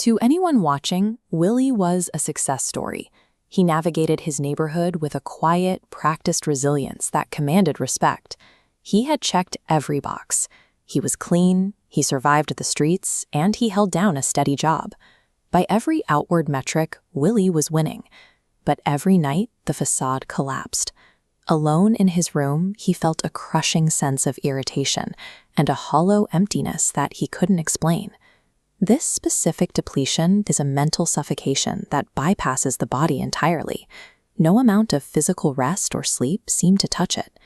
To anyone watching, Willie was a success story. He navigated his neighborhood with a quiet, practiced resilience that commanded respect. He had checked every box. He was clean, he survived the streets, and he held down a steady job. By every outward metric, Willie was winning. But every night, the facade collapsed. Alone in his room, he felt a crushing sense of irritation and a hollow emptiness that he couldn't explain. This specific depletion is a mental suffocation that bypasses the body entirely. No amount of physical rest or sleep seemed to touch it.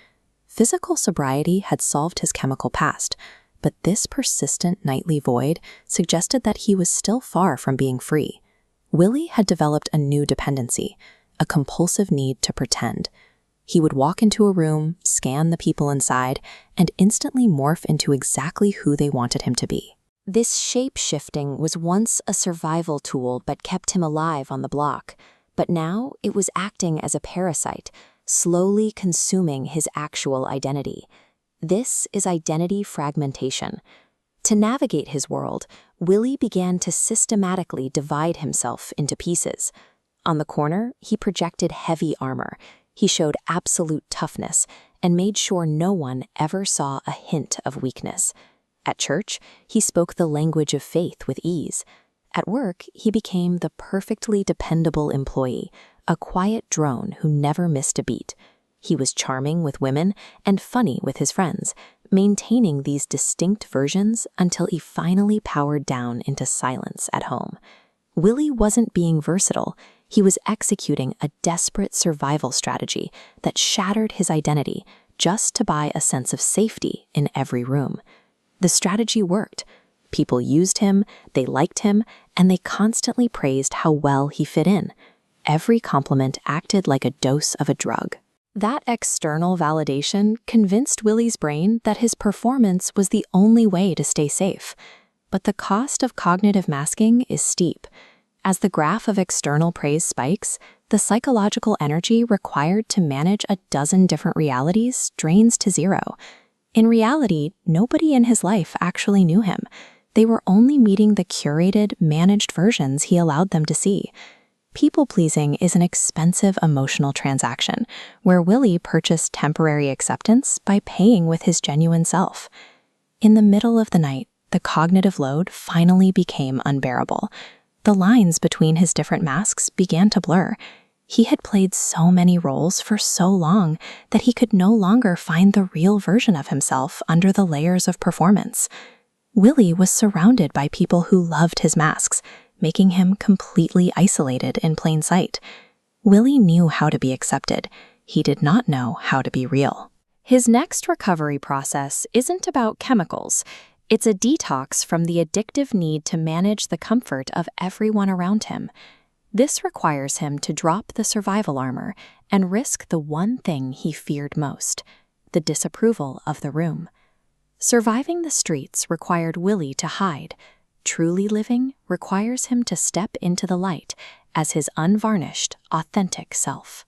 Physical sobriety had solved his chemical past, but this persistent nightly void suggested that he was still far from being free. Willie had developed a new dependency, a compulsive need to pretend. He would walk into a room, scan the people inside, and instantly morph into exactly who they wanted him to be. This shape-shifting was once a survival tool but kept him alive on the block. But now it was acting as a parasite, slowly consuming his actual identity. This is identity fragmentation. To navigate his world, Willie began to systematically divide himself into pieces. On the corner, he projected heavy armor. He showed absolute toughness and made sure no one ever saw a hint of weakness. At church, he spoke the language of faith with ease. At work, he became the perfectly dependable employee, a quiet drone who never missed a beat. He was charming with women and funny with his friends, maintaining these distinct versions until he finally powered down into silence at home. Willie wasn't being versatile. He was executing a desperate survival strategy that shattered his identity just to buy a sense of safety in every room. The strategy worked. People used him, they liked him, and they constantly praised how well he fit in. Every compliment acted like a dose of a drug. That external validation convinced Willie's brain that his performance was the only way to stay safe. But the cost of cognitive masking is steep. As the graph of external praise spikes, the psychological energy required to manage a dozen different realities drains to zero. In reality, nobody in his life actually knew him. They were only meeting the curated, managed versions he allowed them to see. People-pleasing is an expensive emotional transaction, where Willie purchased temporary acceptance by paying with his genuine self. In the middle of the night, the cognitive load finally became unbearable. The lines between his different masks began to blur. He had played so many roles for so long that he could no longer find the real version of himself under the layers of performance. Willie was surrounded by people who loved his masks, making him completely isolated in plain sight. Willie knew how to be accepted. He did not know how to be real. His next recovery process isn't about chemicals. It's a detox from the addictive need to manage the comfort of everyone around him. This requires him to drop the survival armor and risk the one thing he feared most, the disapproval of the room. Surviving the streets required Willie to hide. Truly living requires him to step into the light as his unvarnished, authentic self.